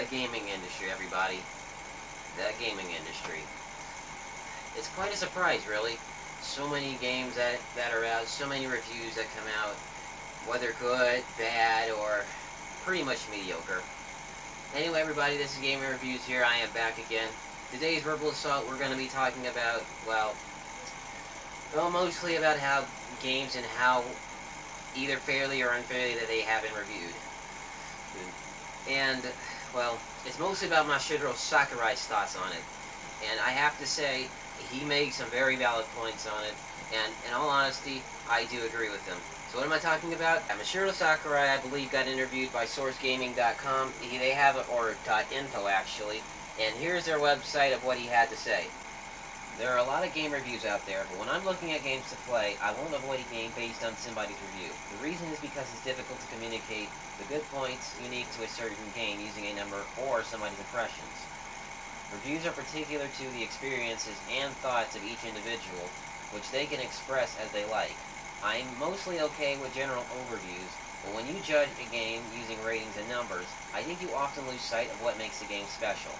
gaming industry, everybody. The gaming industry. It's quite a surprise, really. So many games that are out, so many reviews that come out, whether good, bad, or pretty much mediocre. Anyway, everybody, this is Gaming Reviews here. I am back again. Today's Verbal Assault, we're going to be talking about, well, mostly about how games and how either fairly or unfairly that they have been reviewed. And, well, it's mostly about Masahiro Sakurai's thoughts on it. And I have to say, he makes some very valid points on it. And in all honesty, I do agree with him. So what am I talking about? Masahiro Sakurai, I believe, got interviewed by SourceGaming.com. They have it, or .info actually. And here's their website of what he had to say. There are a lot of game reviews out there, but when I'm looking at games to play, I won't avoid a game based on somebody's review. The reason is because it's difficult to communicate the good points unique to a certain game using a number or somebody's impressions. Reviews are particular to the experiences and thoughts of each individual, which they can express as they like. I'm mostly okay with general overviews, but when you judge a game using ratings and numbers, I think you often lose sight of what makes a game special.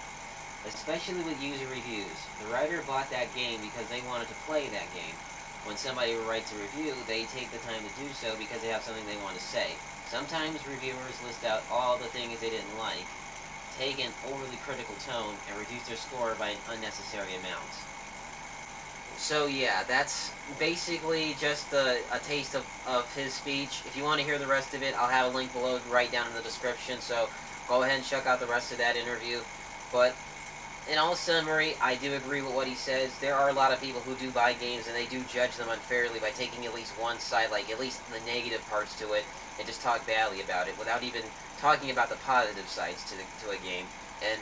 Especially with user reviews. The writer bought that game because they wanted to play that game. When somebody writes a review, they take the time to do so because they have something they want to say. Sometimes reviewers list out all the things they didn't like, take an overly critical tone, and reduce their score by an unnecessary amount. So yeah, that's basically just a taste of his speech. If you want to hear the rest of it, I'll have a link below right down in the description, so go ahead and check out the rest of that interview. But in all summary, I do agree with what he says. There are a lot of people who do buy games and they do judge them unfairly by taking at least one side, like at least the negative parts to it, and just talk badly about it without even talking about the positive sides to a game. And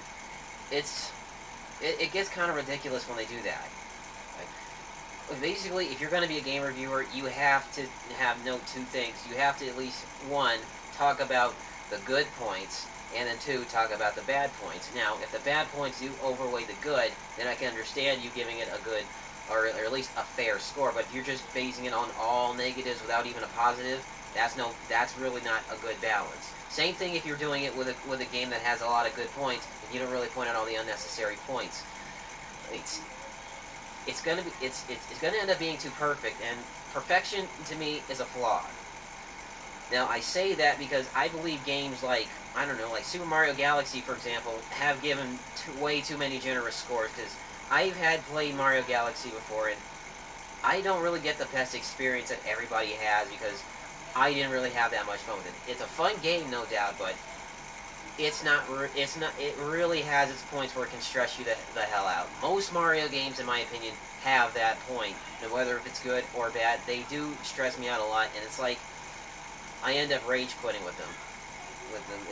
it gets kind of ridiculous when they do that. Like, basically, if you're going to be a game reviewer, you have to note two things. You have to at least, one, talk about the good points, and then two, talk about the bad points. Now, if the bad points do overweigh the good, then I can understand you giving it a good, or at least a fair score. But if you're just basing it on all negatives without even a positive, that's really not a good balance. Same thing if you're doing it with a game that has a lot of good points, and you don't really point out all the unnecessary points. It's gonna end up being too perfect, and perfection to me is a flaw. Now, I say that because I believe games like, I don't know, like Super Mario Galaxy, for example, have given way too many generous scores, because I've had played Mario Galaxy before, and I don't really get the best experience that everybody has, because I didn't really have that much fun with it. It's a fun game, no doubt, but it really has its points where it can stress you the hell out. Most Mario games, in my opinion, have that point, and whether if it's good or bad, they do stress me out a lot, and it's like, I end up rage quitting with them.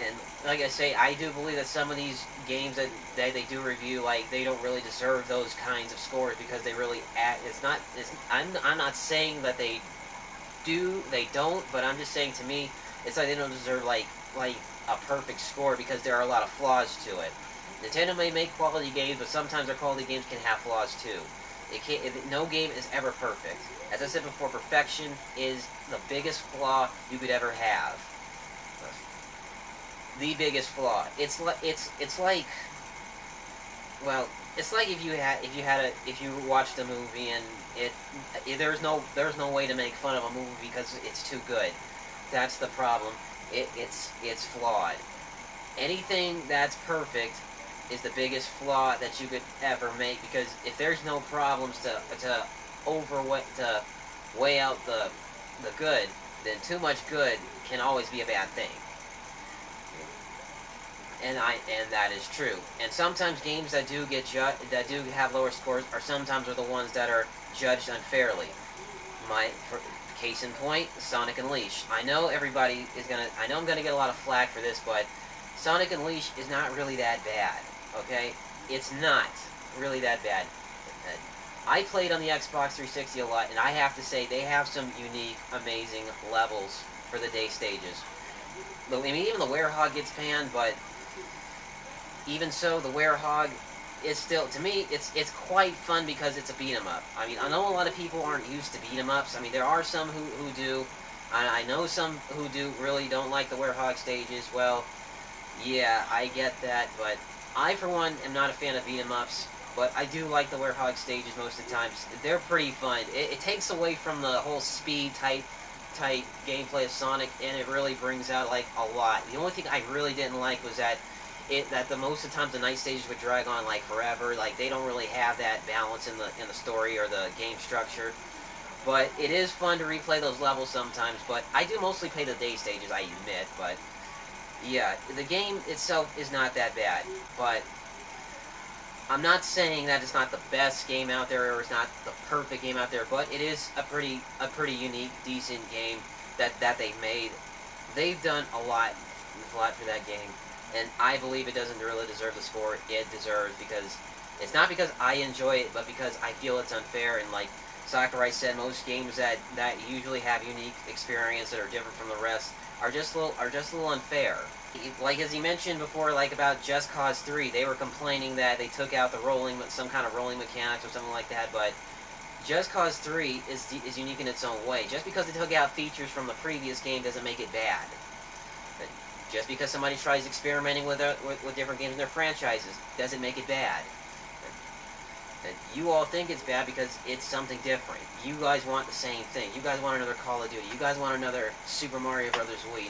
And like I say, I do believe that some of these games that they do review, like, they don't really deserve those kinds of scores because they really I'm not saying that they don't, but I'm just saying, to me, it's like they don't deserve like a perfect score because there are a lot of flaws to it. Nintendo may make quality games, but sometimes their quality games can have flaws too. No game is ever perfect. As I said before, perfection is the biggest flaw you could ever have. The biggest flaw. It's like if you watched a movie and there's no way to make fun of a movie because it's too good. That's the problem. It's flawed. Anything that's perfect is the biggest flaw that you could ever make, because if there's no problems to weigh out the good, then too much good can always be a bad thing. And that is true. And sometimes games that do have lower scores are sometimes the ones that are judged unfairly. Case in point, Sonic Unleashed. I know I'm gonna get a lot of flack for this, but Sonic Unleashed is not really that bad. Okay, it's not really that bad. I played on the Xbox 360 a lot, and I have to say they have some unique, amazing levels for the day stages. I mean, even the Werehog gets panned, but even so, the Werehog is still, to me, it's quite fun because it's a beat 'em up. I mean, I know a lot of people aren't used to beat 'em ups. I mean, there are some who do. I know some who really don't like the Werehog stages. Well, Yeah, I get that, but I, for one, am not a fan of beat 'em ups. But I do like the Werehog stages most of the times. They're pretty fun. It takes away from the whole speed type gameplay of Sonic, and it really brings out like a lot. The only thing I really didn't like was that the most of the times the night stages would drag on like forever. Like they don't really have that balance in the story or the game structure. But it is fun to replay those levels sometimes. But I do mostly play the day stages, I admit. But yeah, the game itself is not that bad. But I'm not saying that it's not the best game out there or it's not the perfect game out there, but it is a pretty unique, decent game that they made. They've done a lot for that game, and I believe it doesn't really deserve the score it deserves because it's not because I enjoy it, but because I feel it's unfair. And like Sakurai said, most games that usually have unique experience that are different from the rest are just a little unfair. Like as he mentioned before, like about Just Cause 3, they were complaining that they took out the some kind of rolling mechanics or something like that. But Just Cause 3 is unique in its own way. Just because they took out features from the previous game doesn't make it bad. But just because somebody tries experimenting with different games in their franchises doesn't make it bad. And you all think it's bad because it's something different. You guys want the same thing. You guys want another Call of Duty. You guys want another Super Mario Brothers Wii.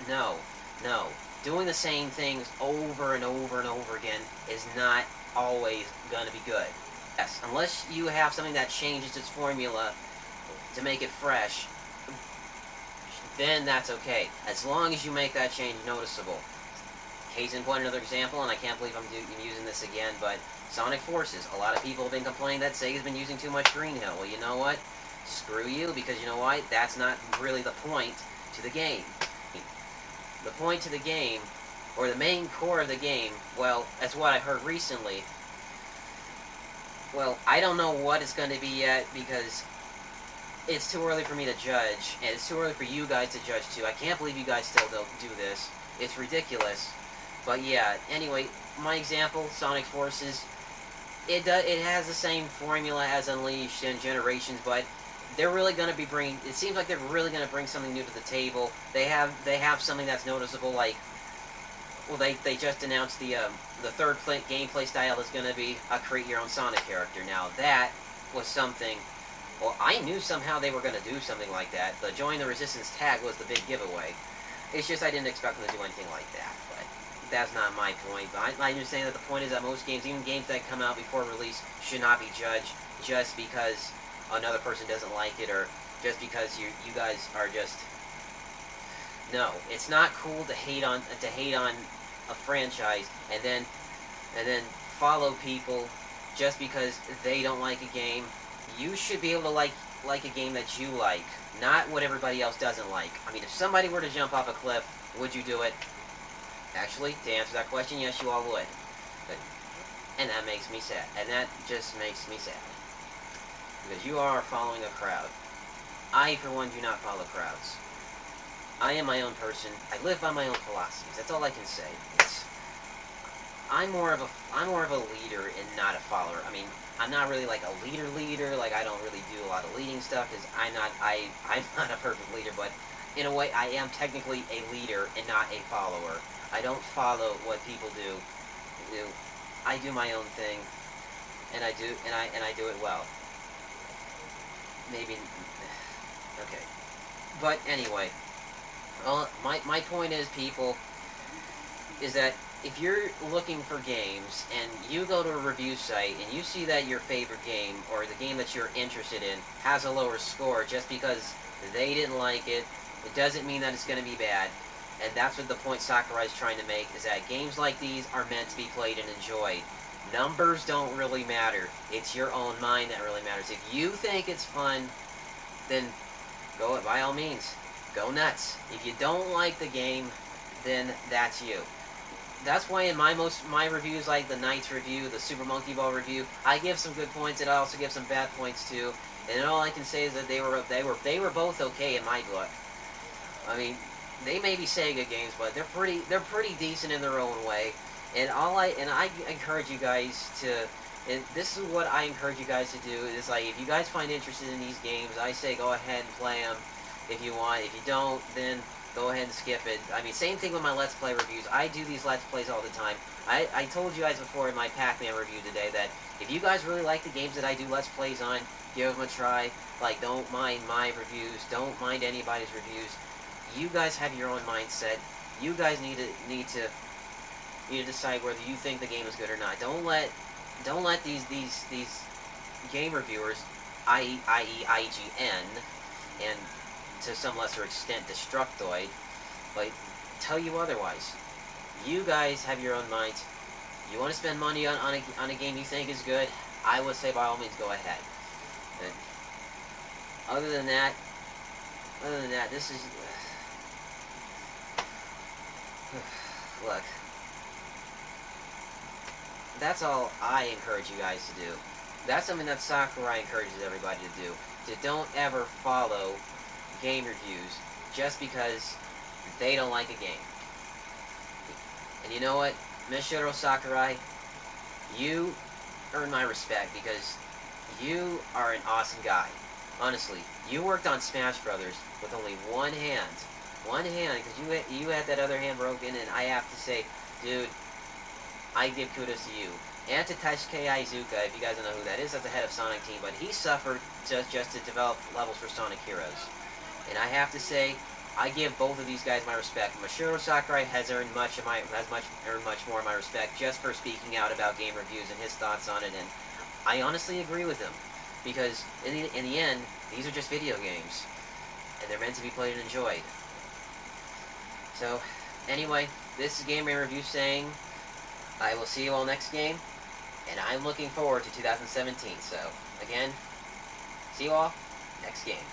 No, no. Doing the same things over and over and over again is not always going to be good. Yes, unless you have something that changes its formula to make it fresh, then that's okay. As long as you make that change noticeable. Case in point, another example, and I can't believe I'm using this again, but Sonic Forces. A lot of people have been complaining that Sega's been using too much Green Hill. Well, you know what? Screw you, because you know what? That's not really the point to the game. The point to the game, or the main core of the game, well, that's what I heard recently. Well, I don't know what it's going to be yet, because it's too early for me to judge, and it's too early for you guys to judge too. I can't believe you guys still don't do this. It's ridiculous. But yeah, anyway, my example, Sonic Forces, it has the same formula as Unleashed and Generations, but they're really going to be bringing. It seems like they're really going to bring something new to the table. They have something that's noticeable. Like, well, they just announced the third gameplay style is going to be a create your own Sonic character. Now that was something. Well, I knew somehow they were going to do something like that. The Join the Resistance tag was the big giveaway. It's just I didn't expect them to do anything like that. But that's not my point. But I'm just saying that the point is that most games, even games that come out before release, should not be judged just because another person doesn't like it or just because you guys are just. No, it's not cool to hate on a franchise and then follow people just because they don't like a game. You should be able to like a game that you like, not what everybody else doesn't like. I mean, if somebody were to jump off a cliff, would you do it? Actually, to answer that question, yes, you all would. But, and that makes me sad. And that just makes me sad. Because you are following a crowd. I, for one, do not follow crowds. I am my own person. I live by my own philosophies. That's all I can say. I'm more of a leader and not a follower. I mean, I'm not really like a leader. Like I don't really do a lot of leading stuff because I'm not a perfect leader. But in a way, I am technically a leader and not a follower. I don't follow what people do. I do my own thing, and I do it well. Maybe okay, but anyway. Well, my point is, people, is that if you're looking for games and you go to a review site and you see that your favorite game or the game that you're interested in has a lower score just because they didn't like it, it doesn't mean that it's going to be bad. And that's what the point Sakurai's trying to make, is that games like these are meant to be played and enjoyed. Numbers don't really matter. It's your own mind that really matters. If you think it's fun, then go by all means. Go nuts. If you don't like the game, then that's you. That's why in my reviews, like the Knights review, the Super Monkey Ball review, I give some good points and I also give some bad points too. And all I can say is that they were both okay in my book. I mean, they may be Sega games, but they're pretty decent in their own way. And I encourage you guys to. And this is what I encourage you guys to do. Is like, if you guys find interested in these games, I say go ahead and play them if you want. If you don't, then go ahead and skip it. I mean, same thing with my Let's Play reviews. I do these Let's Plays all the time. I told you guys before in my Pac-Man review today that if you guys really like the games that I do Let's Plays on, give them a try. Like, don't mind my reviews. Don't mind anybody's reviews. You guys have your own mindset. You guys need to decide whether you think the game is good or not. Don't let these game reviewers, i.e. IGN, and to some lesser extent Destructoid, like, tell you otherwise. You guys have your own minds. You want to spend money on a game you think is good, I would say by all means go ahead. And other than that, this is... Look. That's all I encourage you guys to do. That's something that Sakurai encourages everybody to do. To don't ever follow game reviews just because they don't like a game. And you know what, Mishiro Sakurai, you earn my respect because you are an awesome guy. Honestly, you worked on Smash Brothers with only one hand. One hand, because you had that other hand broken, and I have to say, dude, I give kudos to you. And to Taisuke Iizuka, if you guys don't know who that is, that's the head of Sonic Team, but he suffered just to develop levels for Sonic Heroes. And I have to say, I give both of these guys my respect. Mishiro Sakurai has earned much more of my respect just for speaking out about game reviews and his thoughts on it, and I honestly agree with him. Because in the end, these are just video games, and they're meant to be played and enjoyed. So, anyway, this is Game Rain Review saying, I will see you all next game, and I'm looking forward to 2017. So, again, see you all next game.